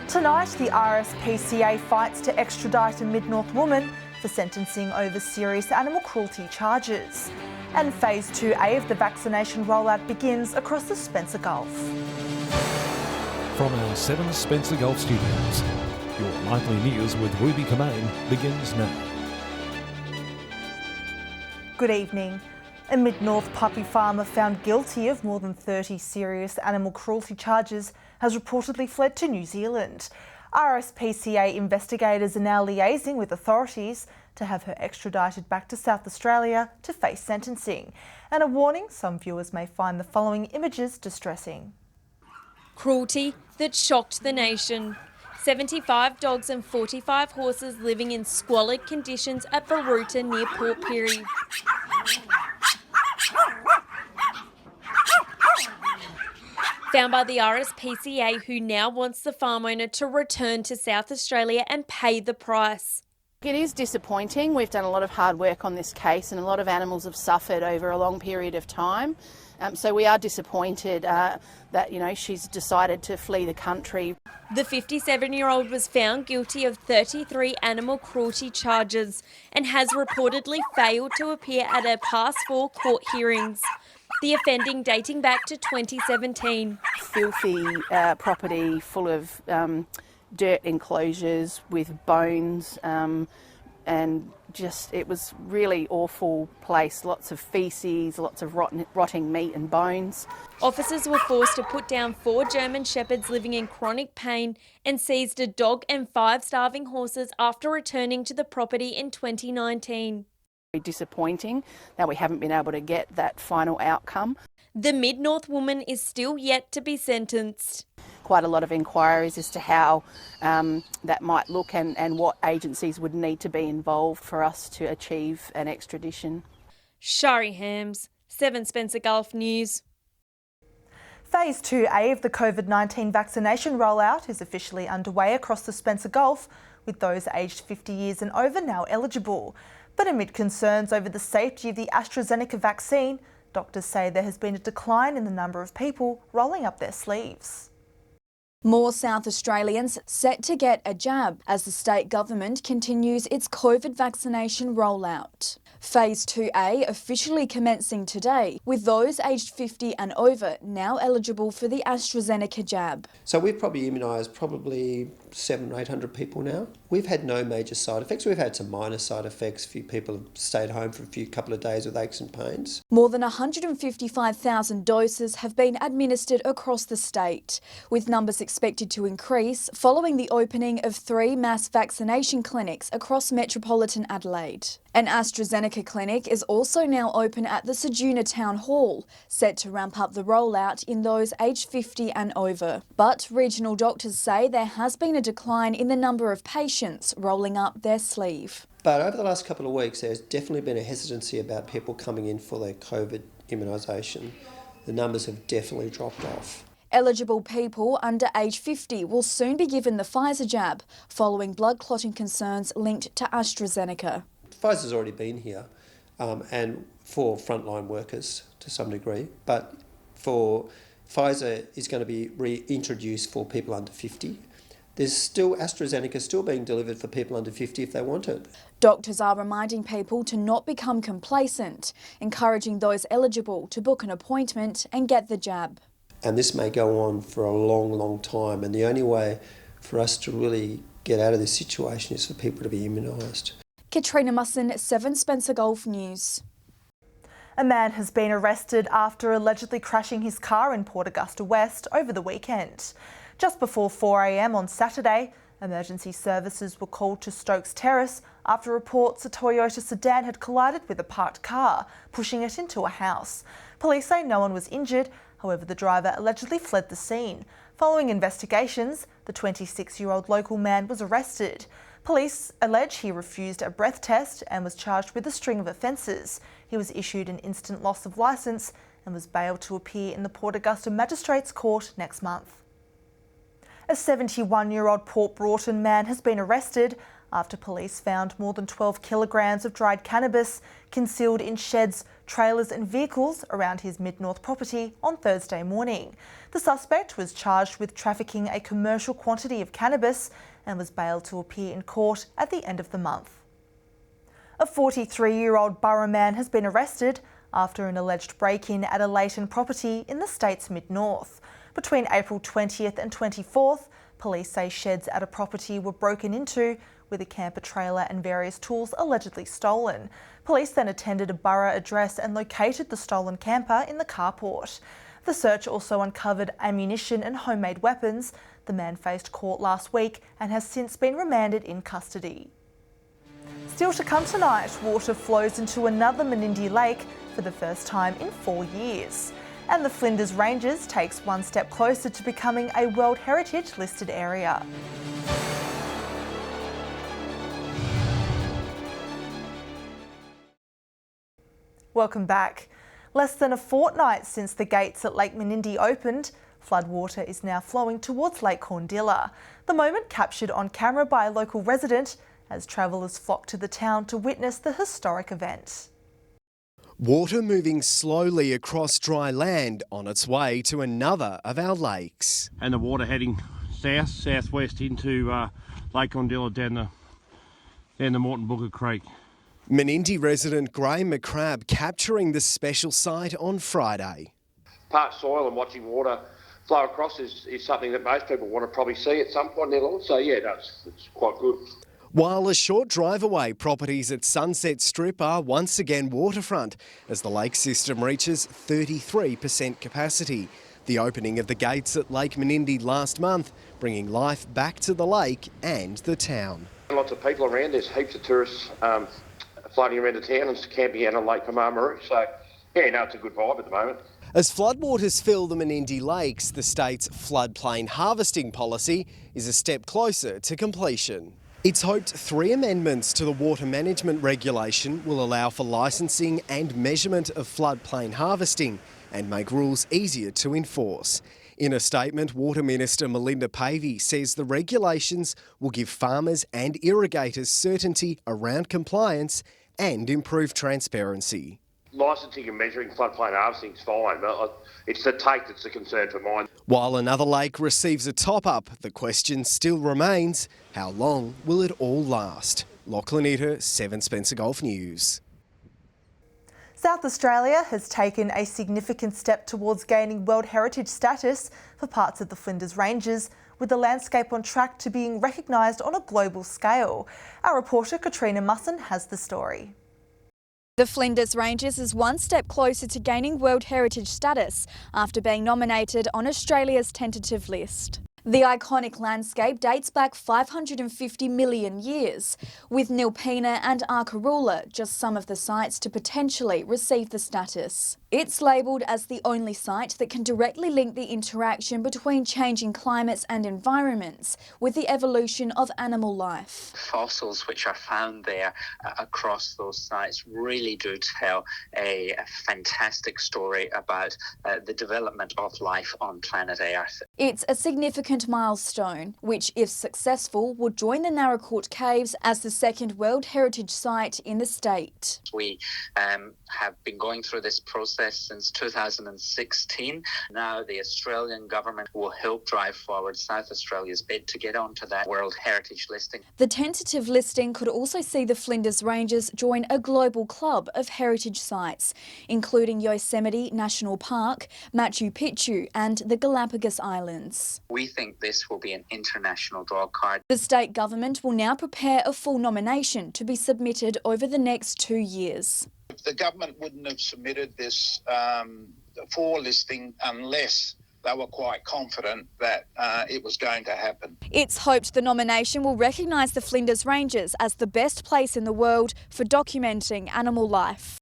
Tonight, the RSPCA fights to extradite a Mid-North woman for sentencing over serious animal cruelty charges. And Phase 2A of the vaccination rollout begins across the Spencer Gulf. From our 7 Spencer Gulf studios, your nightly news with Ruby Kamain begins now. Good evening. A Mid-North puppy farmer found guilty of more than 30 serious animal cruelty charges has reportedly fled to New Zealand. RSPCA investigators are now liaising with authorities to have her extradited back to South Australia to face sentencing. And a warning, some viewers may find the following images distressing. Cruelty that shocked the nation. 75 dogs and 45 horses living in squalid conditions at Baruta near Port Pirie. Found by the RSPCA, who now wants the farm owner to return to South Australia and pay the price. It is disappointing. We've done a lot of hard work on this case and a lot of animals have suffered over a long period of time. So we are disappointed that, she's decided to flee the country. The 57-year-old was found guilty of 33 animal cruelty charges and has reportedly failed to appear at her past 4 court hearings. The offending dating back to 2017. Filthy property full of dirt enclosures with bones and just, it was really awful place. Lots of faeces, lots of rotting meat and bones. Officers were forced to put down 4 German Shepherds living in chronic pain and seized a dog and 5 starving horses after returning to the property in 2019. Disappointing that we haven't been able to get that final outcome. The Mid-North woman is still yet to be sentenced. Quite a lot of inquiries as to how that might look and what agencies would need to be involved for us to achieve an extradition. Shari Hams, 7 Spencer Gulf News. Phase 2A of the COVID-19 vaccination rollout is officially underway across the Spencer Gulf, with those aged 50 years and over now eligible. But amid concerns over the safety of the AstraZeneca vaccine, doctors say there has been a decline in the number of people rolling up their sleeves. More South Australians set to get a jab as the state government continues its COVID vaccination rollout. Phase 2A officially commencing today, with those aged 50 and over now eligible for the AstraZeneca jab. So we've probably immunised 700 or 800 people now. We've had no major side effects. We've had some minor side effects. A few people have stayed home for a couple of days with aches and pains. More than 155,000 doses have been administered across the state, with numbers expected to increase following the opening of 3 mass vaccination clinics across metropolitan Adelaide. An AstraZeneca clinic is also now open at the Ceduna Town Hall, set to ramp up the rollout in those aged 50 and over. But regional doctors say there has been a decline in the number of patients rolling up their sleeve. But over the last couple of weeks, there's definitely been a hesitancy about people coming in for their COVID immunisation. The numbers have definitely dropped off. Eligible people under age 50 will soon be given the Pfizer jab, following blood clotting concerns linked to AstraZeneca. Pfizer's already been here, and for frontline workers to some degree, but Pfizer is going to be reintroduced for people under 50. There's still AstraZeneca still being delivered for people under 50 if they want it. Doctors are reminding people to not become complacent, encouraging those eligible to book an appointment and get the jab. And this may go on for a long, long time, and the only way for us to really get out of this situation is for people to be immunised. Katrina Musson, 7 Spencer Gulf News. A man has been arrested after allegedly crashing his car in Port Augusta West over the weekend. Just before 4 a.m. on Saturday, emergency services were called to Stokes Terrace after reports a Toyota sedan had collided with a parked car, pushing it into a house. Police say no one was injured, however the driver allegedly fled the scene. Following investigations, the 26-year-old local man was arrested. Police allege he refused a breath test and was charged with a string of offences. He was issued an instant loss of licence and was bailed to appear in the Port Augusta Magistrates Court next month. A 71-year-old Port Broughton man has been arrested after police found more than 12 kilograms of dried cannabis concealed in sheds, trailers and vehicles around his Mid-North property on Thursday morning. The suspect was charged with trafficking a commercial quantity of cannabis and was bailed to appear in court at the end of the month. A 43-year-old Borough man has been arrested after an alleged break-in at a Leighton property in the state's Mid-North. Between April 20th and 24th, police say sheds at a property were broken into, with a camper trailer and various tools allegedly stolen. Police then attended a Borough address and located the stolen camper in the carport. The search also uncovered ammunition and homemade weapons. The man faced court last week and has since been remanded in custody. Still to come tonight, water flows into another Menindee Lake for the first time in 4 years. And the Flinders Ranges takes one step closer to becoming a World Heritage listed area. Welcome back. Less than a fortnight since the gates at Lake Menindee opened, floodwater is now flowing towards Lake Corndilla. The moment captured on camera by a local resident as travellers flock to the town to witness the historic event. Water moving slowly across dry land on its way to another of our lakes. And the water heading southwest into Lake Corndilla down the Morton Booker Creek. Menindee resident Graham McCrabb capturing the special site on Friday. Part soil and watching water flow across is something that most people want to probably see at some point in their life. So yeah, it's quite good. While a short drive away, properties at Sunset Strip are once again waterfront as the lake system reaches 33% capacity. The opening of the gates at Lake Menindee last month, bringing life back to the lake and the town. Lots of people around. There's heaps of tourists floating around the town and camping out on Lake Kamamaru. So yeah, no, it's a good vibe at the moment. As floodwaters fill the Menindee Lakes, the state's floodplain harvesting policy is a step closer to completion. It's hoped 3 amendments to the water management regulation will allow for licensing and measurement of floodplain harvesting and make rules easier to enforce. In a statement, Water Minister Melinda Pavey says the regulations will give farmers and irrigators certainty around compliance and improve transparency. Licensing and measuring floodplain harvesting is fine, but it's the take that's the concern for mine. While another lake receives a top-up, the question still remains, how long will it all last? Lachlan Eater, 7 Spencer Golf News. South Australia has taken a significant step towards gaining World Heritage status for parts of the Flinders Ranges, with the landscape on track to being recognised on a global scale. Our reporter Katrina Musson has the story. The Flinders Ranges is one step closer to gaining World Heritage status after being nominated on Australia's tentative list. The iconic landscape dates back 550 million years, with Nilpena and Arkaroola just some of the sites to potentially receive the status. It's labelled as the only site that can directly link the interaction between changing climates and environments with the evolution of animal life. Fossils which are found there across those sites really do tell a fantastic story about the development of life on planet Earth. It's a significant milestone, which, if successful, would join the Narracourt Caves as the second World Heritage Site in the state. We have been going through this process since 2016. Now the Australian government will help drive forward South Australia's bid to get onto that World Heritage listing. The tentative listing could also see the Flinders Ranges join a global club of heritage sites, including Yosemite National Park, Machu Picchu and the Galapagos Islands. We think this will be an international draw card. The state government will now prepare a full nomination to be submitted over the next 2 years. The government wouldn't have submitted this for listing unless they were quite confident that it was going to happen. It's hoped the nomination will recognise the Flinders Ranges as the best place in the world for documenting animal life.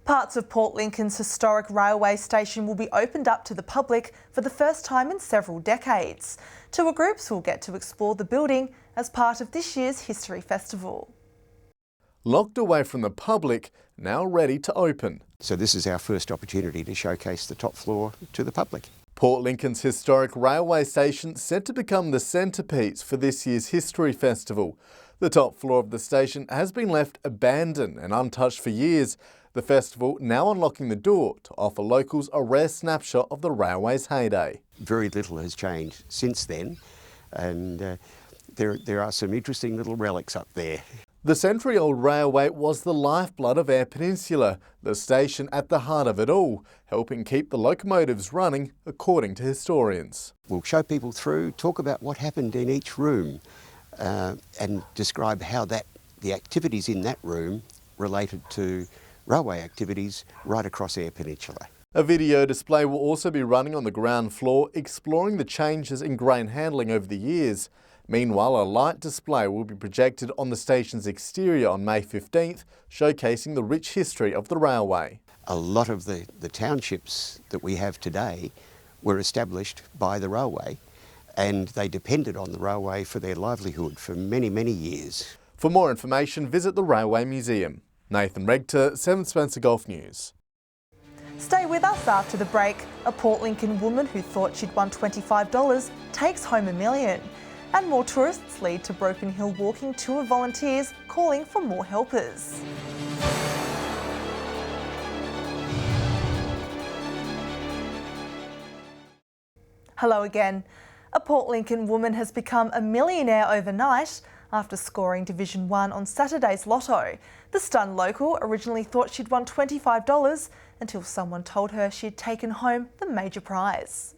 Parts of Port Lincoln's historic railway station will be opened up to the public for the first time in several decades. Tour groups will get to explore the building as part of this year's History Festival. Locked away from the public, now ready to open. So this is our first opportunity to showcase the top floor to the public. Port Lincoln's historic railway station set to become the centrepiece for this year's History Festival. The top floor of the station has been left abandoned and untouched for years. The festival now unlocking the door to offer locals a rare snapshot of the railway's heyday. Very little has changed since then, and there are some interesting little relics up there. The century-old railway was the lifeblood of Eyre Peninsula, the station at the heart of it all, helping keep the locomotives running, according to historians. We'll show people through, talk about what happened in each room, and describe how the activities in that room related to railway activities right across Eyre Peninsula. A video display will also be running on the ground floor, exploring the changes in grain handling over the years. Meanwhile, a light display will be projected on the station's exterior on May 15th, showcasing the rich history of the railway. A lot of the townships that we have today were established by the railway, and they depended on the railway for their livelihood for many, many years. For more information, visit the Railway Museum. Nathan Regter, 7 Spencer Golf News. Stay with us after the break. A Port Lincoln woman who thought she'd won $25 takes home $1 million. And more tourists lead to Broken Hill walking tour volunteers calling for more helpers. Hello again. A Port Lincoln woman has become a millionaire overnight after scoring Division 1 on Saturday's Lotto. The stunned local originally thought she'd won $25 until someone told her she'd taken home the major prize.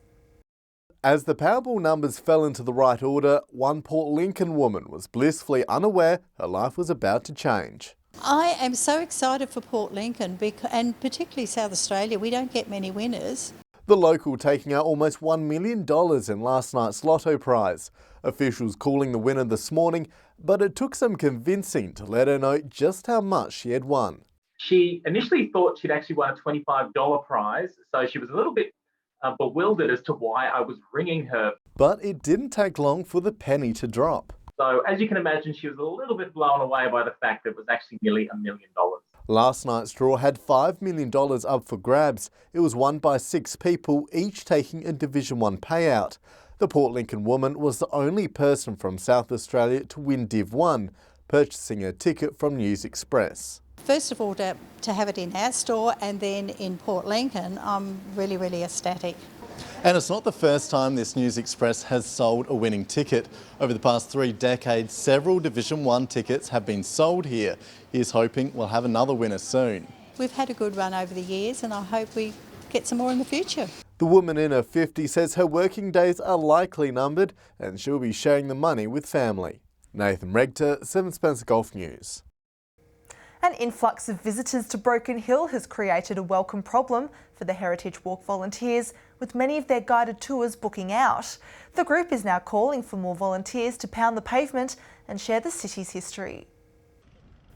As the Powerball numbers fell into the right order, one Port Lincoln woman was blissfully unaware her life was about to change. I am so excited for Port Lincoln and particularly South Australia. We don't get many winners. The local taking out almost $1 million in last night's Lotto prize. Officials calling the winner this morning, but it took some convincing to let her know just how much she had won. She initially thought she'd actually won a $25 prize, so she was a little bit bewildered as to why I was ringing her. But it didn't take long for the penny to drop. So as you can imagine, she was a little bit blown away by the fact that it was actually nearly $1 million. Last night's draw had $5 million up for grabs. It was won by 6 people, each taking a Division 1 payout. The Port Lincoln woman was the only person from South Australia to win Div 1, purchasing a ticket from News Express. First of all, to have it in our store and then in Port Lincoln, I'm really, really ecstatic. And it's not the first time this News Express has sold a winning ticket. Over the past 3 decades, several Division 1 tickets have been sold here. He's hoping we'll have another winner soon. We've had a good run over the years and I hope we get some more in the future. The woman in her 50s says her working days are likely numbered and she'll be sharing the money with family. Nathan Regter, 7 Spencer Golf News. An influx of visitors to Broken Hill has created a welcome problem for the Heritage Walk volunteers, with many of their guided tours booking out. The group is now calling for more volunteers to pound the pavement and share the city's history.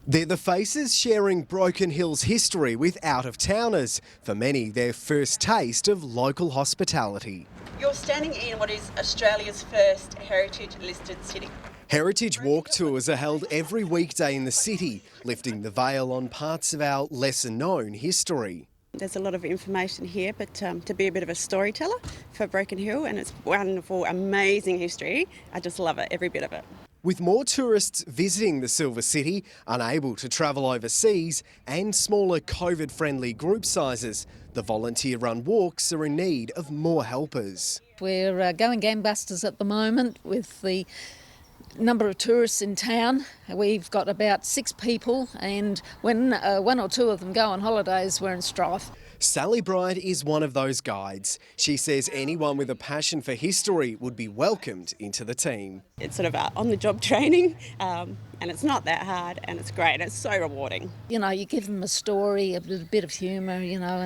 They're the faces sharing Broken Hill's history with out-of-towners. For many, their first taste of local hospitality. You're standing in what is Australia's first heritage-listed city. Heritage Walk tours are held every weekday in the city, lifting the veil on parts of our lesser-known history. There's a lot of information here, but to be a bit of a storyteller for Broken Hill, and it's wonderful, amazing history. I just love it, every bit of it. With more tourists visiting the Silver City, unable to travel overseas, and smaller COVID-friendly group sizes, the volunteer-run walks are in need of more helpers. We're going gangbusters at the moment with the number of tourists in town. We've got about 6 people, and when 1 or 2 of them go on holidays, we're in strife. Sally Bride is one of those guides. She says anyone with a passion for history would be welcomed into the team. It's sort of on-the-job training, and it's not that hard, and it's great. It's so rewarding. You know, you give them a story, a bit of humour, you know,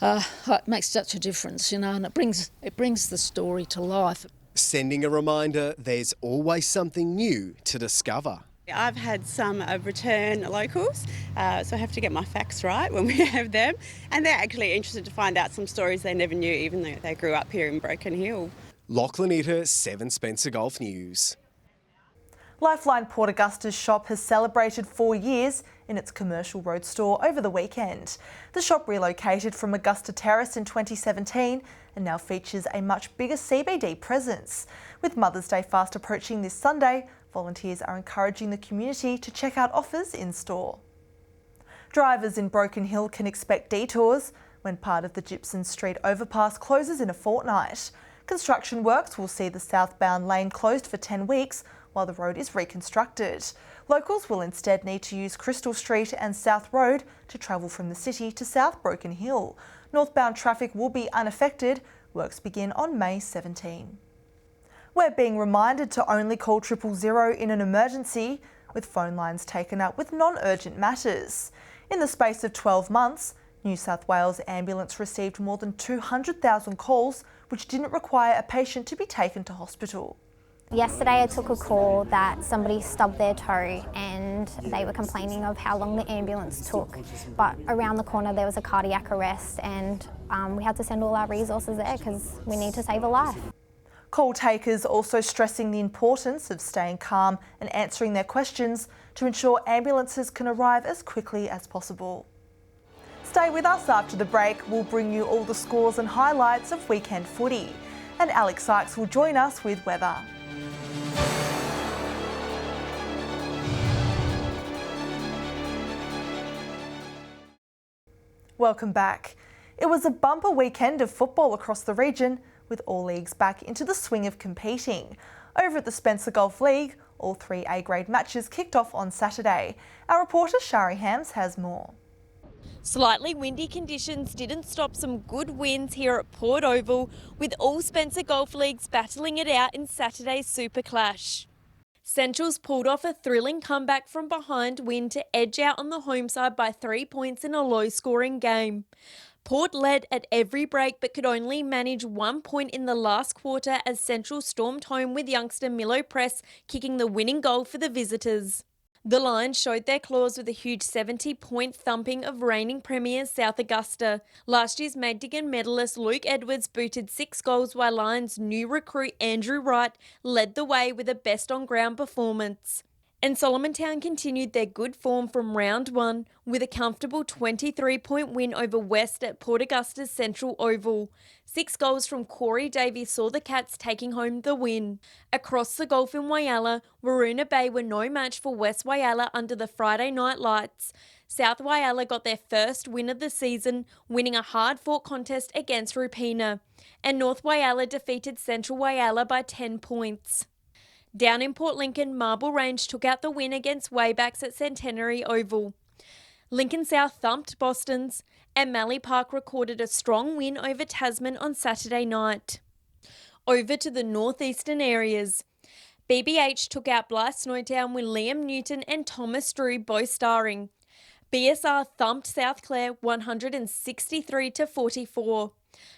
and it makes such a difference, you know, and it brings the story to life. Sending a reminder there's always something new to discover. I've had some return locals, so I have to get my facts right when we have them, and they're actually interested to find out some stories they never knew, even though they grew up here in Broken Hill. Lachlan Itter, 7 Spencer Golf News. Lifeline Port Augusta's shop has celebrated 4 years in its commercial road store over the weekend. The shop relocated from Augusta Terrace in 2017 and now features a much bigger CBD presence. With Mother's Day fast approaching this Sunday, Volunteers are encouraging the community to check out offers in store. Drivers in Broken Hill can expect detours when part of the Gibson Street overpass closes in a fortnight. Construction works will see the southbound lane closed for 10 weeks while the road is reconstructed. Locals will instead need to use Crystal Street and South Road to travel from the city to South Broken Hill. Northbound traffic will be unaffected. Works begin on May 17. We're being reminded to only call 000 in an emergency, with phone lines taken up with non-urgent matters. In the space of 12 months, New South Wales Ambulance received more than 200,000 calls which didn't require a patient to be taken to hospital. Yesterday I took a call that somebody stubbed their toe and they were complaining of how long the ambulance took, but around the corner there was a cardiac arrest and we had to send all our resources there because we need to save a life. Call takers also stressing the importance of staying calm and answering their questions to ensure ambulances can arrive as quickly as possible. Stay with us after the break. We'll bring you all the scores and highlights of weekend footy. And Alex Sykes will join us with weather. Welcome back. It was a bumper weekend of football across the region, with all leagues back into the swing of competing. Over at the Spencer Golf League, all 3 A-grade matches kicked off on Saturday. Our reporter Shari Hams has more. Slightly windy conditions didn't stop some good wins here at Port Oval, with all Spencer Golf Leagues battling it out in Saturday's Super Clash. Central's pulled off a thrilling comeback from behind win to edge out on the home side by 3 points in a low-scoring game. Port led at every break but could only manage 1 point in the last quarter as Central stormed home with youngster Milo Press kicking the winning goal for the visitors. The Lions showed their claws with a huge 70-point thumping of reigning premiers South Augusta. Last year's Madigan medalist Luke Edwards booted 6 goals while Lions' new recruit Andrew Wright led the way with a best-on-ground performance. And Solomon Town continued their good form from round 1 with a comfortable 23-point win over West at Port Augusta's Central Oval. 6 goals from Corey Davies saw the Cats taking home the win. Across the Gulf in Whyalla, Waroona Bay were no match for West Whyalla under the Friday night lights. South Whyalla got their first win of the season, winning a hard-fought contest against Rupina. And North Whyalla defeated Central Whyalla by 10 points. Down in Port Lincoln, Marble Range took out the win against Waybacks at Centenary Oval. Lincoln South thumped Boston's, and Mallee Park recorded a strong win over Tasman on Saturday night. Over to the northeastern areas. BBH took out Blythe Snowtown with Liam Newton and Thomas Drew both starring. BSR thumped South Clare 163-44.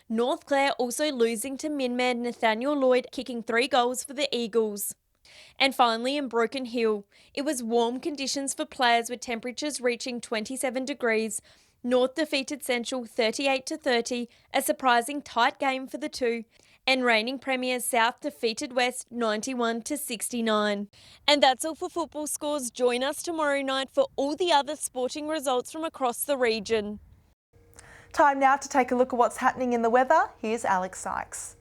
North Clare also losing to Minman Nathaniel Lloyd, kicking 3 goals for the Eagles. And finally in Broken Hill, it was warm conditions for players with temperatures reaching 27 degrees. North defeated Central 38-30, a surprising tight game for the two. And reigning premiers South defeated West 91-69. And that's all for football scores. Join us tomorrow night for all the other sporting results from across the region. Time now to take a look at what's happening in the weather. Here's Alex Sykes.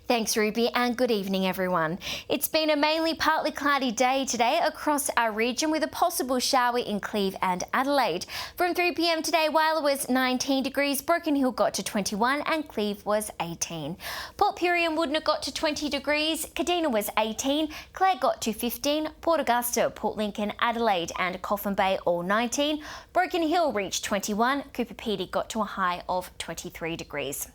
Thanks, Ruby, and good evening, everyone. It's been a mainly partly cloudy day today across our region with a possible shower in Cleve and Adelaide. From 3 p.m. today, Whyalla was 19 degrees, Broken Hill got to 21 and Cleve was 18. Port Pirie and Woodnett got to 20 degrees, Kadina was 18, Clare got to 15, Port Augusta, Port Lincoln, Adelaide and Coffin Bay all 19, Broken Hill reached 21, Cooper Pedy got to a high of 23 degrees.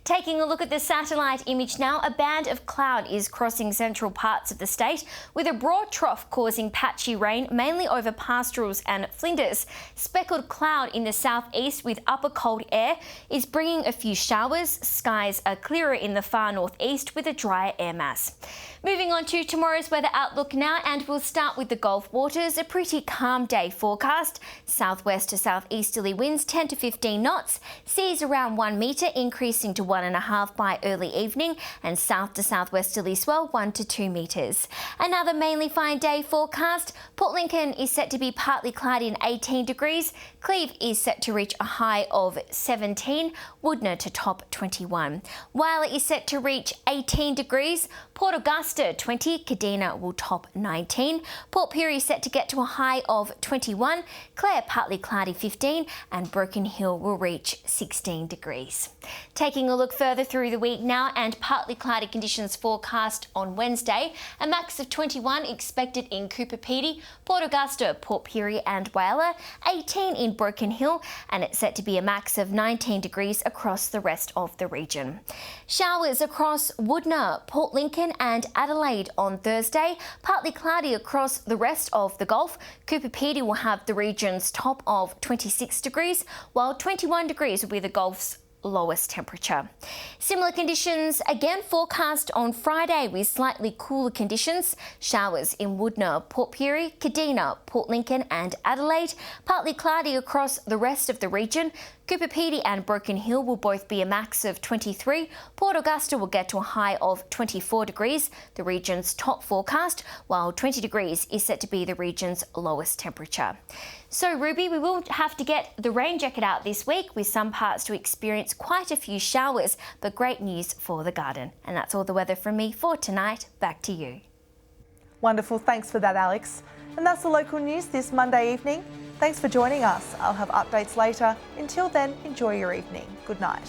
Taking a look at the satellite image now, a band of cloud is crossing central parts of the state with a broad trough causing patchy rain mainly over pastorals and Flinders. Speckled cloud in the southeast with upper cold air is bringing a few showers. Skies are clearer in the far northeast with a drier air mass. Moving on to tomorrow's weather outlook now, and we'll start with the Gulf waters. A pretty calm day forecast. Southwest to southeasterly winds 10 to 15 knots. Seas around 1 metre, increasing to 1.5 by early evening, and and south to southwesterly swell 1 to 2 metres. Another mainly fine day forecast. Port Lincoln is set to be partly cloudy and 18 degrees. Cleve is set to reach a high of 17. Woodner to top 21. Whyalla is set to reach 18 degrees. Port Augusta 20. Kadina will top 19. Port Pirie set to get to a high of 21. Clare partly cloudy 15 and Broken Hill will reach 16 degrees. Taking a look further through the week now, and partly cloudy conditions forecast on Wednesday. A max of 21 expected in Cooper Pedy, Port Augusta, Port Pirie and Whyalla, 18 in Broken Hill, and it's set to be a max of 19 degrees across the rest of the region. Showers across Woodner, Port Lincoln and Adelaide on Thursday. Partly cloudy across the rest of the Gulf. Cooper Pedy will have the region's top of 26 degrees, while 21 degrees will be the Gulf's lowest temperature. Similar conditions again forecast on Friday with slightly cooler conditions. Showers in Woodner, Port Pirie, Kadina, Port Lincoln and Adelaide. Partly cloudy across the rest of the region. Cooper Pedy and Broken Hill will both be a max of 23. Port Augusta will get to a high of 24 degrees, the region's top forecast, while 20 degrees is set to be the region's lowest temperature. So Ruby, we will have to get the rain jacket out this week, with some parts to experience quite a few showers, but great news for the garden. And that's all the weather from me for tonight. Back to you. Wonderful, thanks for that, Alex. And that's the local news this Monday evening. Thanks for joining us. I'll have updates later. Until then, enjoy your evening. Good night.